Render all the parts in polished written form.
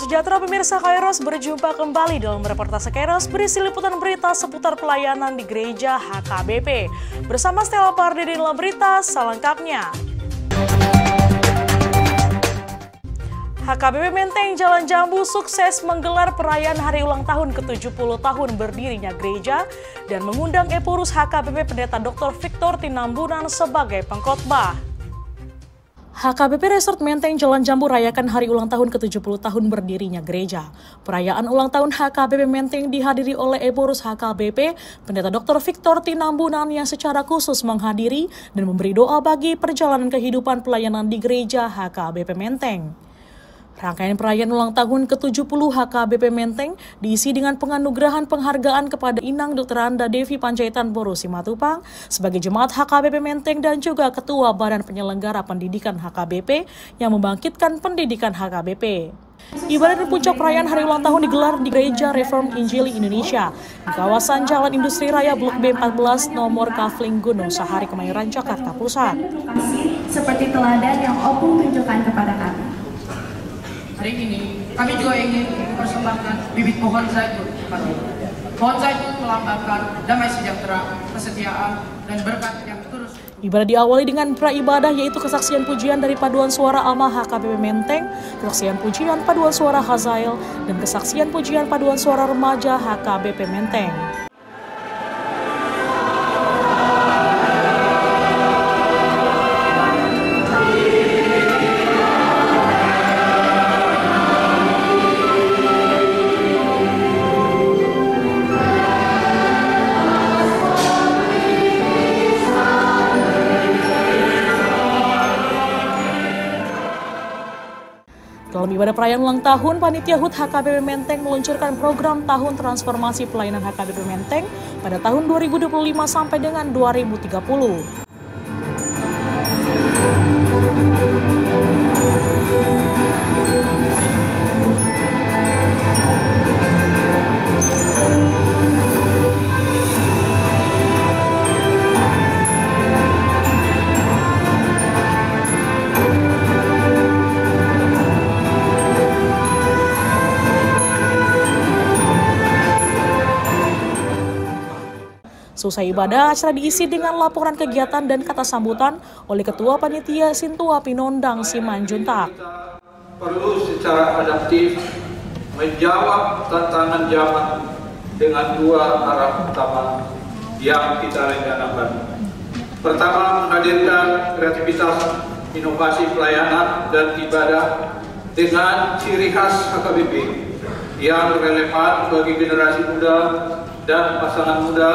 sejahtera pemirsa Kairos, berjumpa kembali dalam reportase Kairos berisi liputan berita seputar pelayanan di gereja HKBP. Bersama Stella Pardede dalam berita selengkapnya. HKBP Menteng Jalan Jambu sukses menggelar perayaan hari ulang tahun ke-70 tahun berdirinya gereja dan mengundang Epurus HKBP Pendeta Dr. Victor Tinambunan sebagai pengkhotbah. HKBP Resort Menteng Jalan Jambu rayakan hari ulang tahun ke-70 tahun berdirinya gereja. Perayaan ulang tahun HKBP Menteng dihadiri oleh Epurus HKBP Pendeta Dr. Victor Tinambunan yang secara khusus menghadiri dan memberi doa bagi perjalanan kehidupan pelayanan di gereja HKBP Menteng. Rangkaian perayaan ulang tahun ke-70 HKBP Menteng diisi dengan penganugerahan penghargaan kepada Inang Dr. Anda Devi Panjaitan Boru Simatupang sebagai jemaat HKBP Menteng dan juga Ketua Badan Penyelenggara Pendidikan HKBP yang membangkitkan pendidikan HKBP. Ibadah dan puncak perayaan hari ulang tahun digelar di Gereja Reform Injili Indonesia di kawasan Jalan Industri Raya Blok B14 nomor Kafling Gunung Sahari Kemayoran, Jakarta Pusat. Seperti teladan yang Opung tunjukkan kepada kami. Hari ini kami juga ingin mempersembahkan bibit pohon zaitun. Pohon zaitun melambangkan damai sejahtera, kesetiaan, dan berkat yang terus. Ibadah diawali dengan praibadah yaitu kesaksian pujian dari paduan suara Alma HKBP Menteng, kesaksian pujian paduan suara Hazael, dan kesaksian pujian paduan suara remaja HKBP Menteng. Dalam ibadah perayaan ulang tahun, Panitia HUT HKBP Menteng meluncurkan program Tahun Transformasi Pelayanan HKBP Menteng pada tahun 2025 sampai dengan 2030. Selesai ibadah, acara diisi dengan laporan kegiatan dan kata sambutan oleh Ketua Panitia Sintua Pinondang Simanjuntak. Perlu secara adaptif menjawab tantangan zaman dengan dua arah utama yang kita rencanakan. Pertama, menghadirkan kreativitas, inovasi pelayanan dan ibadah dengan ciri khas HKBP yang relevan bagi generasi muda dan pasangan muda,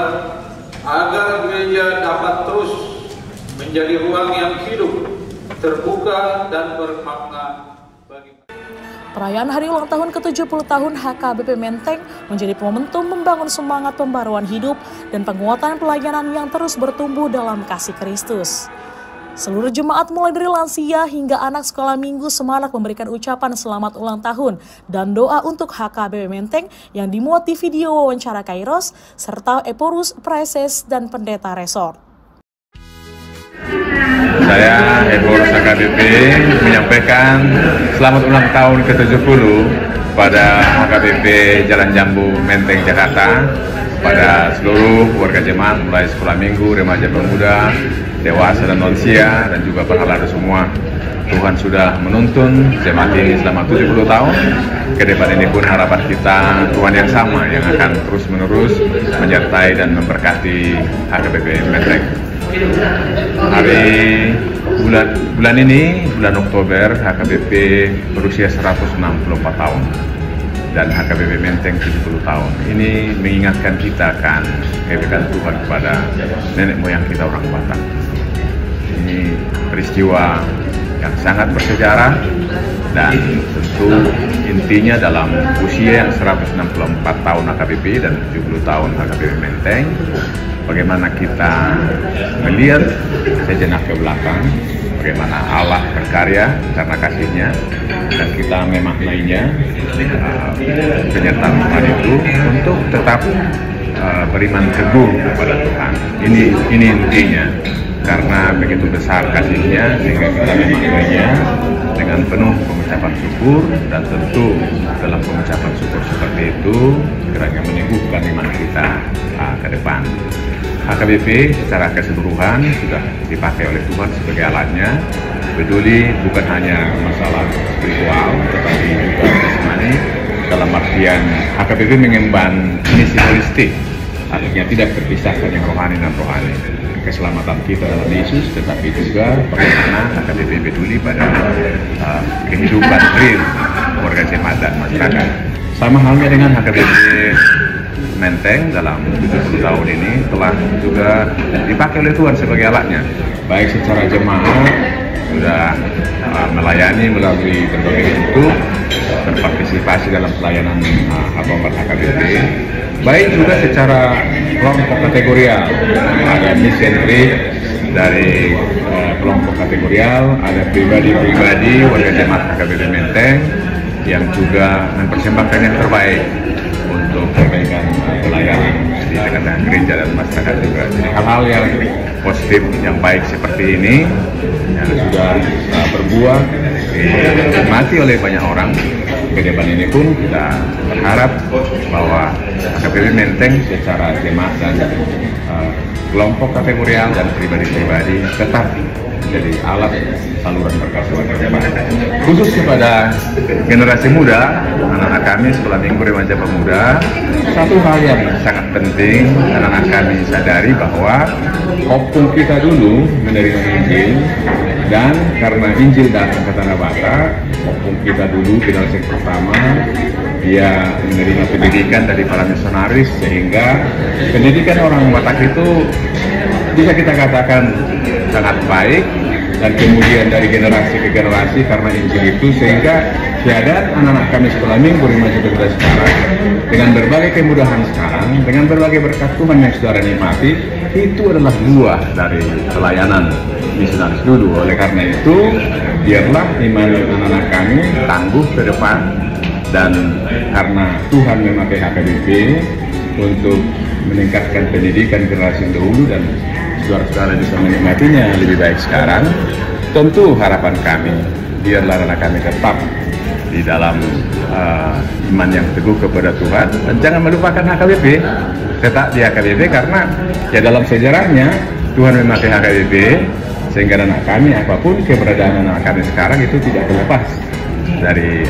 agar gereja dapat terus menjadi ruang yang hidup, terbuka, dan bermakna bagi. Perayaan hari ulang tahun ke-70 tahun HKBP Menteng menjadi momentum membangun semangat pembaruan hidup dan penguatan pelayanan yang terus bertumbuh dalam kasih Kristus. Seluruh jemaat mulai dari lansia hingga anak sekolah minggu semarak memberikan ucapan selamat ulang tahun dan doa untuk HKBP Menteng yang dimuat di video wawancara Kairos serta Epurus, Preses, dan Pendeta Resort. Saya Epurus HKBP menyampaikan selamat ulang tahun ke-70 pada HKBP Jalan Jambu Menteng Jakarta pada seluruh warga jemaat mulai sekolah minggu, remaja pemuda, dewasa dan lansia, dan juga berhalal semua. Tuhan sudah menuntun jemaat ini selama 70 tahun. Ke depan ini pun harapan kita Tuhan yang sama yang akan terus-menerus menyertai dan memberkati HKBP Menteng. Bulan ini, bulan Oktober, HKBP berusia 164 tahun. Dan HKBP Menteng 70 tahun. Ini mengingatkan kita akan kebaikan Tuhan kepada nenek moyang kita orang Batak. Ini peristiwa yang sangat bersejarah dan tentu intinya dalam usia yang 164 tahun HKBP dan 70 tahun HKBP Menteng, bagaimana kita melihat sejenak ke belakang, bagaimana Allah berkarya karena kasih-Nya dan kita memaknainya penyertaan Tuhan itu untuk tetap beriman teguh kepada Tuhan. Ini intinya, karena begitu besar kasih-Nya sehingga kita memaknainya dengan penuh pengucapan syukur, dan tentu dalam pengucapan syukur seperti itu kiranya meneguhkan iman kita ke depan. HKBP secara keseluruhan sudah dipakai oleh Tuhan sebagai alatnya, peduli bukan hanya masalah spiritual tetapi juga jasmani, dalam artian HKBP mengemban misi holistik, artinya tidak terpisahkan yang rohani dan rohani, keselamatan kita dalam Yesus, tetapi juga bagaimana HKBP peduli pada kehidupan real warga jemaat dan masyarakat. Sama halnya dengan HKBP Menteng dalam 70 tahun ini telah juga dipakai oleh Tuhan sebagai alatnya, baik secara jemaat sudah melayani melalui berbagai bentuk, berpartisipasi dalam pelayanan abang HKBP, baik juga secara kelompok kategorial, ada mission trip dari kelompok kategorial, ada pribadi-pribadi warga jemaat HKBP Menteng yang juga mempersembahkan yang terbaik untuk perbaikan pelayanan di tengah-tengah gereja dan masyarakat juga. Jadi hal-hal yang positif, yang baik seperti ini yang sudah berbuah dinikmati oleh banyak orang. Ke depan ini pun kita berharap bahwa HKBP Menteng secara jemaat dan kelompok kategorial dan pribadi-pribadi tetap jadi alat saluran berkat Tuhan ke depan. Khusus kepada generasi muda, anak-anak kami sekolah minggu remaja pemuda, satu hal yang sangat penting anak-anak kami sadari bahwa opung kita dulu menerima Injil, dan karena Injil datang ke Tanah Batak, opung kita dulu generasi pertama dia menerima pendidikan dari para misionaris, sehingga pendidikan orang Batak itu bisa kita katakan sangat baik, dan kemudian dari generasi ke generasi karena Injil itu, sehingga keadaan anak-anak kami sekolah minggu remaja pemuda sekarang dengan berbagai kemudahan sekarang, dengan berbagai berkat Tuhan yang saudara nikmati, itu adalah buah dari pelayanan misionaris dulu. Oleh karena itu, biarlah iman anak-anak kami tangguh ke depan, dan karena Tuhan memakai HKBP untuk meningkatkan pendidikan generasi dahulu dan saudara-saudara bisa menikmatinya lebih baik sekarang, tentu harapan kami biarlah anak kami tetap di dalam iman yang teguh kepada Tuhan, dan jangan melupakan HKBP, tetap di HKBP, karena ya dalam sejarahnya Tuhan memakai HKBP sehingga anak kami apapun keberadaan anak kami sekarang itu tidak terlepas dari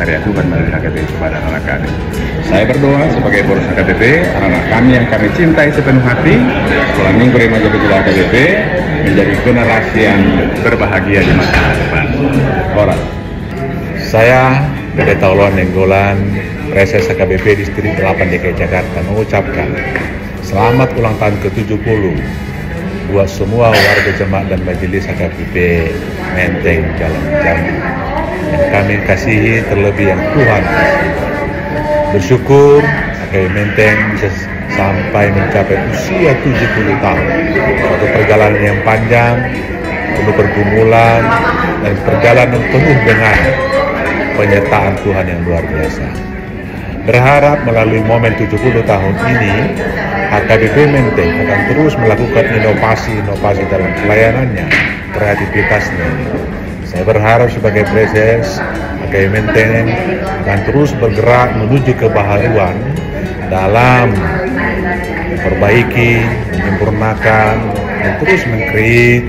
karya Tuhan melalui HKBP kepada anak kami. Saya berdoa sebagai pengurus HKBP, anak-anak kami yang kami cintai sepenuh hati, sekolah minggu remaja pemuda HKBP menjadi generasi yang berbahagia di masa depan. Ora. Saya Pendeta Oloan Nenggolan, Reses HKBP Distrik 8 DKI Jakarta mengucapkan selamat ulang tahun ke-70 buat semua warga jemaat dan majelis HKBP Menteng Jalan Jambi yang kami kasihi, terlebih yang Tuhan kasihi. Bersyukur HKBP Menteng bisa sampai mencapai usia 70 tahun, suatu perjalanan yang panjang, penuh pergumulan, dan perjalanan penuh dengan penyertaan Tuhan yang luar biasa. Berharap melalui momen 70 tahun ini, HKBP Menteng akan terus melakukan inovasi-inovasi dalam pelayanannya, kreativitasnya. Saya berharap sebagai Preses HKBP Menteng akan terus bergerak menuju kebaharuan dalam memperbaiki, menyempurnakan, dan terus mengkreat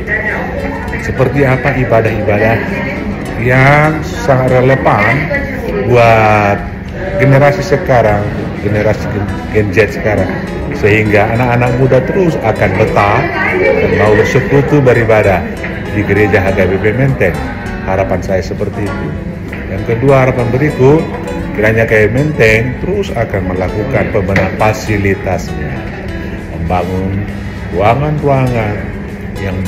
seperti apa ibadah-ibadah yang sangat relevan buat generasi sekarang, generasi Gen Z sekarang, sehingga anak-anak muda terus akan betah dan mau bersekutu beribadah di gereja HKBP Menteng. Harapan saya seperti itu. Yang kedua, harapan berikut, kiranya HKBP Menteng terus akan melakukan pembenahan fasilitasnya, membangun ruangan-ruangan yang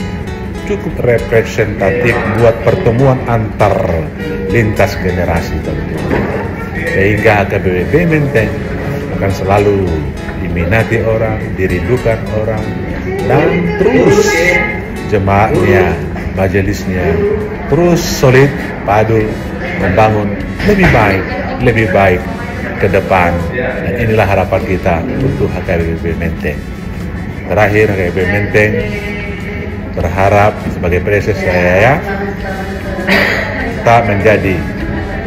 cukup representatif buat pertemuan antar lintas generasi tentu, sehingga HKBP Menteng akan selalu diminati orang, dirindukan orang, dan terus jemaatnya, majelisnya terus solid, padu, membangun lebih baik ke depan. Dan inilah harapan kita untuk HKBP Menteng. Terakhir, HKBP Menteng berharap sebagai preses saya serta menjadi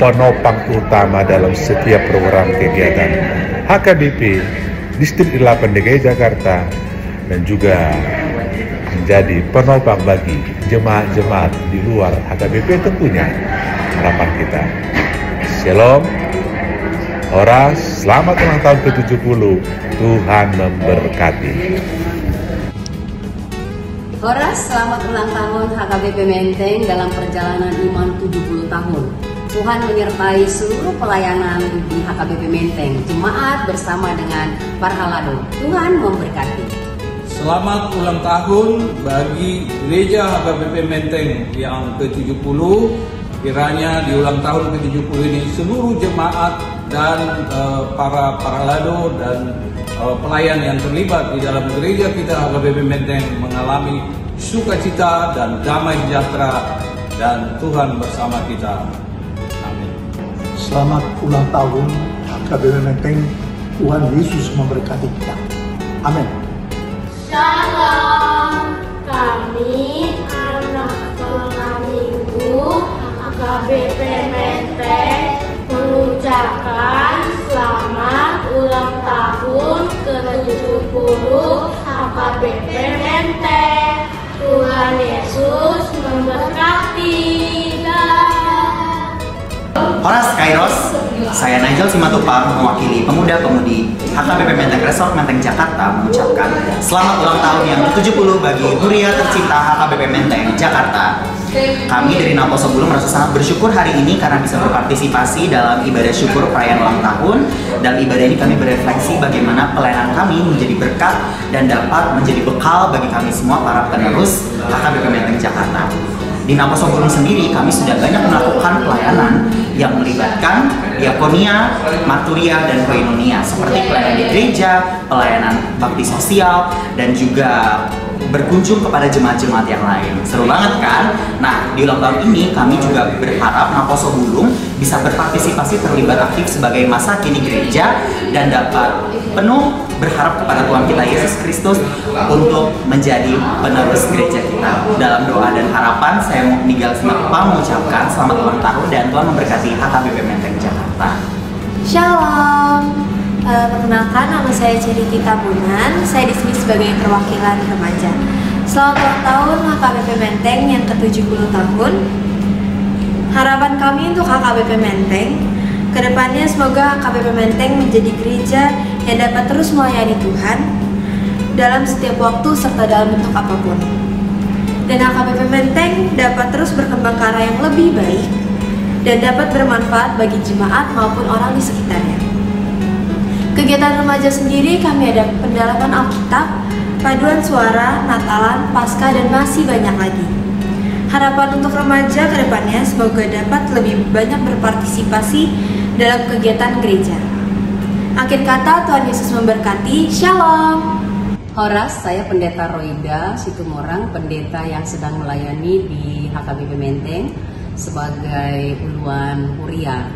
penopang utama dalam setiap program kegiatan HKBP Distrik 8 DKI Jakarta, dan juga menjadi penopang bagi jemaat-jemaat di luar HKBP tentunya. Harapan kita. Shalom. Horas, selamat ulang tahun ke-70. Tuhan memberkati. Horas, selamat ulang tahun HKBP Menteng dalam perjalanan iman 70 tahun. Tuhan menyertai seluruh pelayanan di HKBP Menteng, jemaat bersama dengan Parhalado. Tuhan memberkati. Selamat ulang tahun bagi Gereja HKBP Menteng yang ke-70. Kiranya di ulang tahun ke-70 ini seluruh jemaat dan para Parhalado dan pelayan yang terlibat di dalam gereja kita HKBP Menteng mengalami sukacita dan damai sejahtera, dan Tuhan bersama kita. Amin. Selamat ulang tahun HKBP Menteng. Tuhan Yesus memberkati kita. Amin. Shalom, kami anak sekolah minggu HKBP Menteng mengucapkan selamat ulang tahun ke-70 HKBP Menteng. Tuhan Yesus memberkati. Horas Kairos, saya Nigel Simatupang, mewakili pemuda-pemudi HKBP Menteng Resort Menteng Jakarta, mengucapkan selamat ulang tahun yang ke-70 bagi Huria tercinta HKBP Menteng Jakarta. Kami dari Naposo Bulu merasa sangat bersyukur hari ini karena bisa berpartisipasi dalam ibadah syukur perayaan ulang tahun. Dalam ibadah ini kami berefleksi bagaimana pelayanan kami menjadi berkat dan dapat menjadi bekal bagi kami semua para penerus HKBP Menteng Jakarta. Di Naposo Gunung sendiri kami sudah banyak melakukan pelayanan yang melibatkan diakonia, marturia, dan koinonia, seperti pelayanan di gereja, pelayanan bakti sosial, dan juga berkunjung kepada jemaat-jemaat yang lain. Seru banget kan? Nah, di ulang tahun ini kami juga berharap Naposo Bulung bisa berpartisipasi terlibat aktif sebagai masa kini gereja dan dapat penuh berharap kepada Tuhan kita Yesus Kristus untuk menjadi penerus gereja kita. Dalam doa dan harapan, saya Nigel Simatupang mengucapkan selamat ulang tahun dan Tuhan memberkati HKBP Menteng Jakarta. Shalom. Perkenalkan, nama saya Ceriti Tabunan. Saya di sini sebagai perwakilan remaja. Selamat ulang tahun HKBP Menteng yang ke-70 tahun. Harapan kami untuk HKBP Menteng, kedepannya semoga HKBP Menteng menjadi gereja yang dapat terus melayani Tuhan dalam setiap waktu serta dalam bentuk apapun. Dan HKBP Menteng dapat terus berkembang ke arah yang lebih baik dan dapat bermanfaat bagi jemaat maupun orang di sekitarnya. Kegiatan remaja sendiri kami ada pendalaman Alkitab, paduan suara, Natalan, Paskah, dan masih banyak lagi. Harapan untuk remaja ke depannya semoga dapat lebih banyak berpartisipasi dalam kegiatan gereja. Akhir kata, Tuhan Yesus memberkati. Shalom. Horas, saya Pendeta Roida Situmorang, pendeta yang sedang melayani di HKBP Menteng sebagai uluan Huria.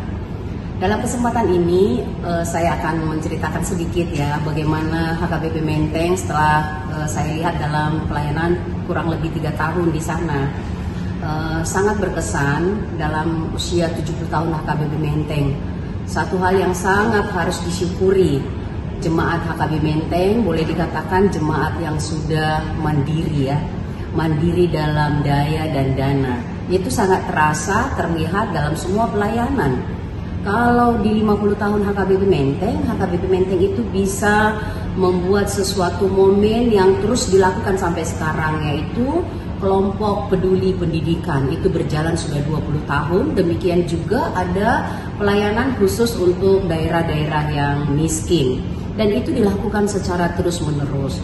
Dalam kesempatan ini saya akan menceritakan sedikit ya bagaimana HKBP Menteng setelah saya lihat dalam pelayanan kurang lebih 3 tahun di sana. Sangat berkesan dalam usia 70 tahun HKBP Menteng. Satu hal yang sangat harus disyukuri, jemaat HKBP Menteng boleh dikatakan jemaat yang sudah mandiri ya, mandiri dalam daya dan dana. Itu sangat terasa, terlihat dalam semua pelayanan. Kalau di 50 tahun HKBP Menteng itu bisa membuat sesuatu momen yang terus dilakukan sampai sekarang, yaitu kelompok peduli pendidikan. Itu berjalan sudah 20 tahun. Demikian juga ada pelayanan khusus untuk daerah-daerah yang miskin. Dan itu dilakukan secara terus-menerus.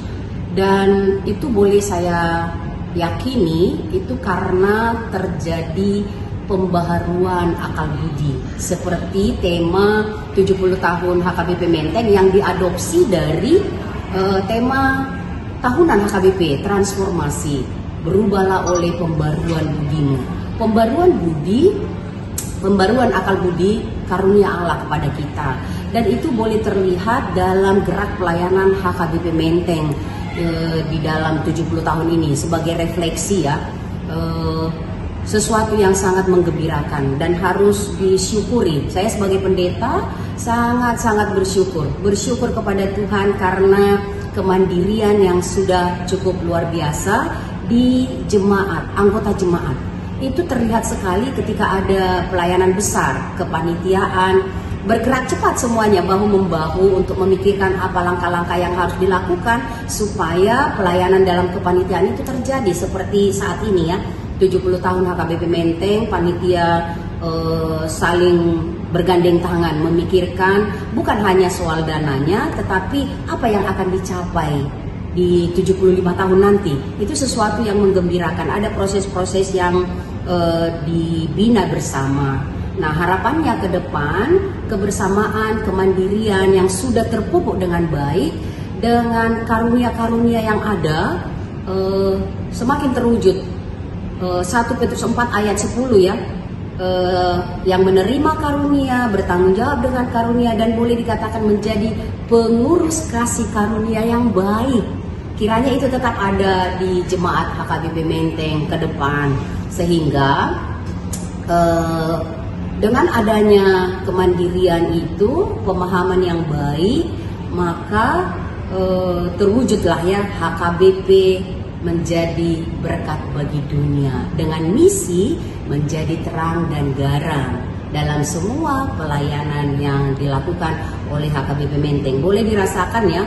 Dan itu boleh saya yakini itu karena terjadi pembaharuan akal budi, seperti tema 70 tahun HKBP Menteng yang diadopsi dari tema tahunan HKBP, transformasi, berubahlah oleh pembaruan budimu. Pembaruan akal budi karunia Allah kepada kita, dan itu boleh terlihat dalam gerak pelayanan HKBP Menteng di dalam 70 tahun ini. Sebagai refleksi ya, sesuatu yang sangat menggembirakan dan harus disyukuri. Saya sebagai pendeta sangat-sangat bersyukur kepada Tuhan karena kemandirian yang sudah cukup luar biasa di jemaat, anggota jemaat. Itu terlihat sekali ketika ada pelayanan besar, kepanitiaan, bergerak cepat semuanya bahu-membahu untuk memikirkan apa langkah-langkah yang harus dilakukan supaya pelayanan dalam kepanitiaan itu terjadi seperti saat ini ya. 70 tahun HKBP Menteng, panitia saling bergandeng tangan memikirkan bukan hanya soal dananya tetapi apa yang akan dicapai di 75 tahun nanti. Itu sesuatu yang menggembirakan, ada proses-proses yang dibina bersama. Nah, harapannya ke depan kebersamaan, kemandirian yang sudah terpupuk dengan baik dengan karunia-karunia yang ada semakin terwujud. 1 Petrus 4 ayat 10 ya, yang menerima karunia, bertanggung jawab dengan karunia dan boleh dikatakan menjadi pengurus kasih karunia yang baik. Kiranya itu tetap ada di jemaat HKBP Menteng ke depan, sehingga dengan adanya kemandirian itu, pemahaman yang baik, maka terwujudlah ya HKBP menjadi berkat bagi dunia dengan misi menjadi terang dan garam dalam semua pelayanan yang dilakukan oleh HKBP Menteng. Boleh dirasakan ya,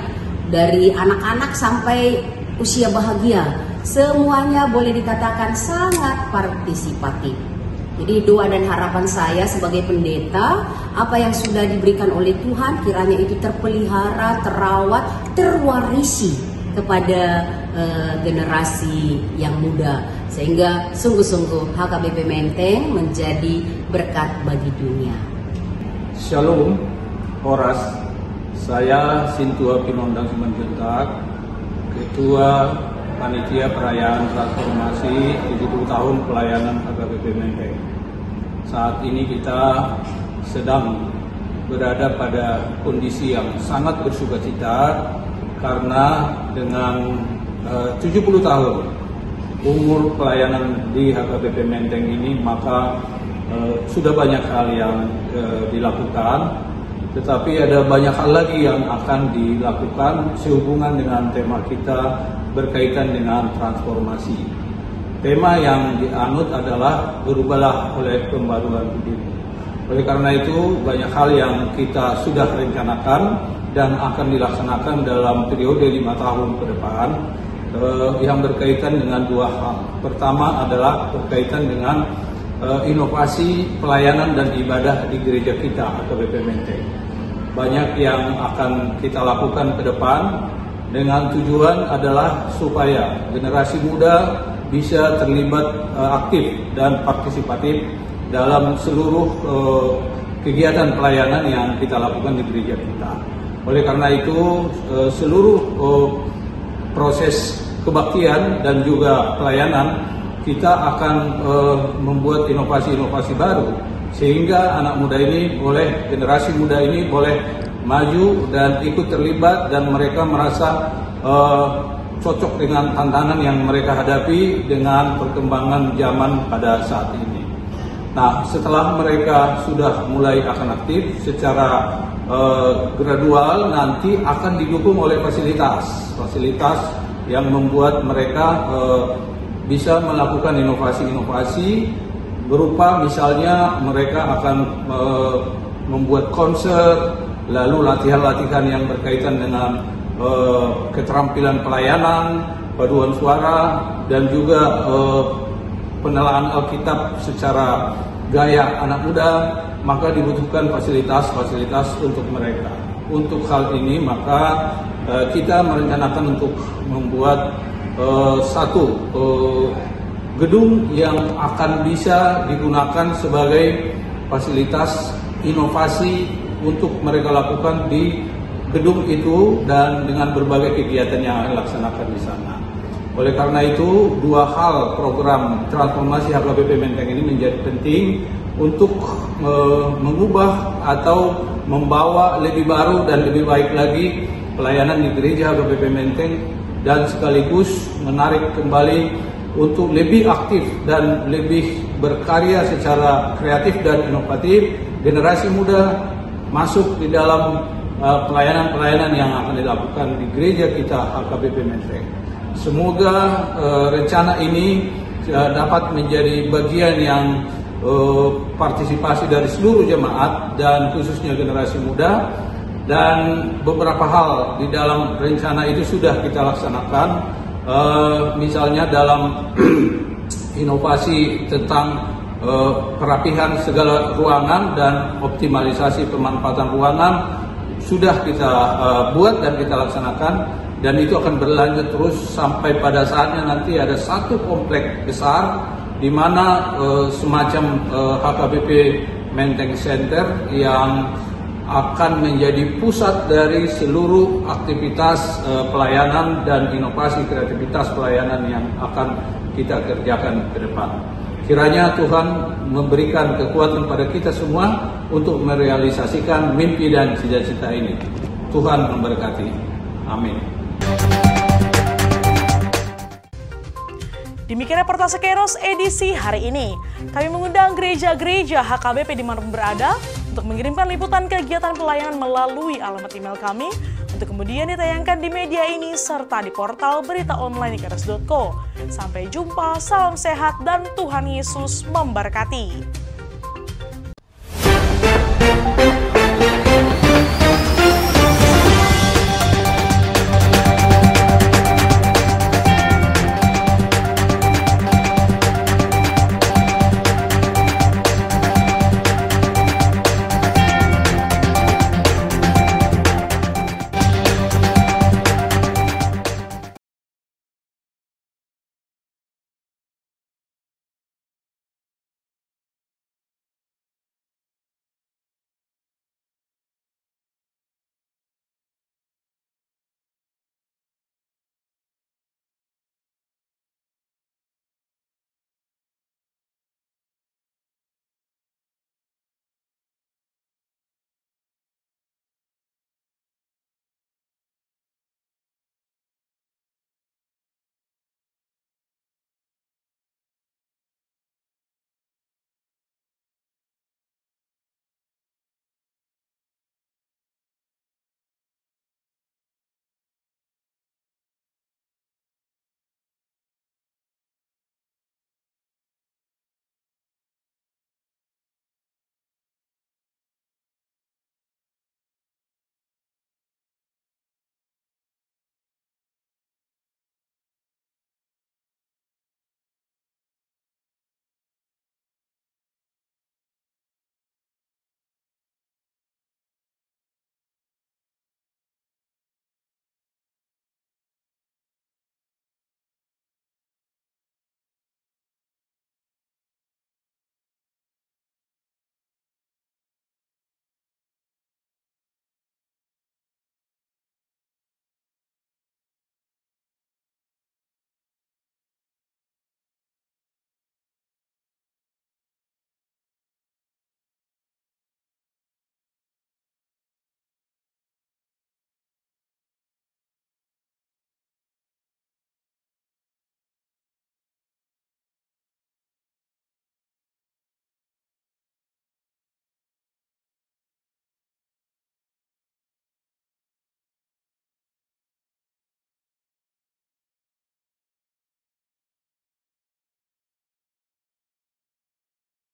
dari anak-anak sampai usia bahagia, semuanya boleh dikatakan sangat partisipatif. Jadi doa dan harapan saya sebagai pendeta, apa yang sudah diberikan oleh Tuhan kiranya itu terpelihara, terawat, terwarisi kepada generasi yang muda, sehingga sungguh-sungguh HKBP Menteng menjadi berkat bagi dunia. Shalom, Horas. Saya Sintua Pinondang Simanjuntak, Ketua Panitia Perayaan Transformasi 70 tahun pelayanan HKBP Menteng. Saat ini kita sedang berada pada kondisi yang sangat bersukacita karena dengan 70 tahun umur pelayanan di HKBP Menteng ini, maka sudah banyak hal yang dilakukan, tetapi ada banyak hal lagi yang akan dilakukan sehubungan dengan tema kita berkaitan dengan transformasi. Tema yang dianut adalah berubahlah oleh pembaruan hidup. Oleh karena itu banyak hal yang kita sudah rencanakan dan akan dilaksanakan dalam periode 5 tahun ke depan yang berkaitan dengan 2 hal. Pertama adalah berkaitan dengan inovasi pelayanan dan ibadah di gereja kita HKBP Menteng. Banyak yang akan kita lakukan ke depan dengan tujuan adalah supaya generasi muda bisa terlibat aktif dan partisipatif dalam seluruh kegiatan pelayanan yang kita lakukan di gereja kita. Oleh karena itu seluruh proses kebaktian dan juga pelayanan kita akan membuat inovasi-inovasi baru sehingga anak muda ini boleh, generasi muda ini boleh maju dan ikut terlibat dan mereka merasa cocok dengan tantangan yang mereka hadapi dengan perkembangan zaman pada saat ini. Nah, setelah mereka sudah mulai akan aktif secara gradual, nanti akan didukung oleh fasilitas yang membuat mereka bisa melakukan inovasi-inovasi berupa misalnya mereka akan membuat konser, lalu latihan-latihan yang berkaitan dengan keterampilan pelayanan, paduan suara, dan juga penelaan Alkitab secara gaya anak muda, maka dibutuhkan fasilitas-fasilitas untuk mereka. Untuk hal ini maka kita merencanakan untuk membuat satu gedung yang akan bisa digunakan sebagai fasilitas inovasi untuk mereka lakukan di gedung itu dan dengan berbagai kegiatan yang akan dilaksanakan di sana. Oleh karena itu, 2 hal program transformasi HKBP Menteng ini menjadi penting untuk mengubah atau membawa lebih baru dan lebih baik lagi pelayanan di gereja HKBP Menteng dan sekaligus menarik kembali untuk lebih aktif dan lebih berkarya secara kreatif dan inovatif, generasi muda masuk di dalam pelayanan-pelayanan yang akan dilakukan di gereja kita HKBP Menteng. Semoga rencana ini dapat menjadi bagian yang partisipasi dari seluruh jemaat dan khususnya generasi muda, dan beberapa hal di dalam rencana itu sudah kita laksanakan, misalnya dalam inovasi tentang perapihan segala ruangan dan optimalisasi pemanfaatan ruangan sudah kita buat dan kita laksanakan, dan itu akan berlanjut terus sampai pada saatnya nanti ada satu komplek besar di mana semacam HKBP Menteng Center yang akan menjadi pusat dari seluruh aktivitas pelayanan dan inovasi kreativitas pelayanan yang akan kita kerjakan ke depan. Kiranya Tuhan memberikan kekuatan pada kita semua untuk merealisasikan mimpi dan cita-cita ini. Tuhan memberkati. Amin. Demikian reportase Kairos edisi hari ini. Kami mengundang gereja-gereja HKBP dimanapun berada untuk mengirimkan liputan kegiatan pelayanan melalui alamat email kami untuk kemudian ditayangkan di media ini serta di portal berita online kairos.co. Sampai jumpa, salam sehat dan Tuhan Yesus memberkati.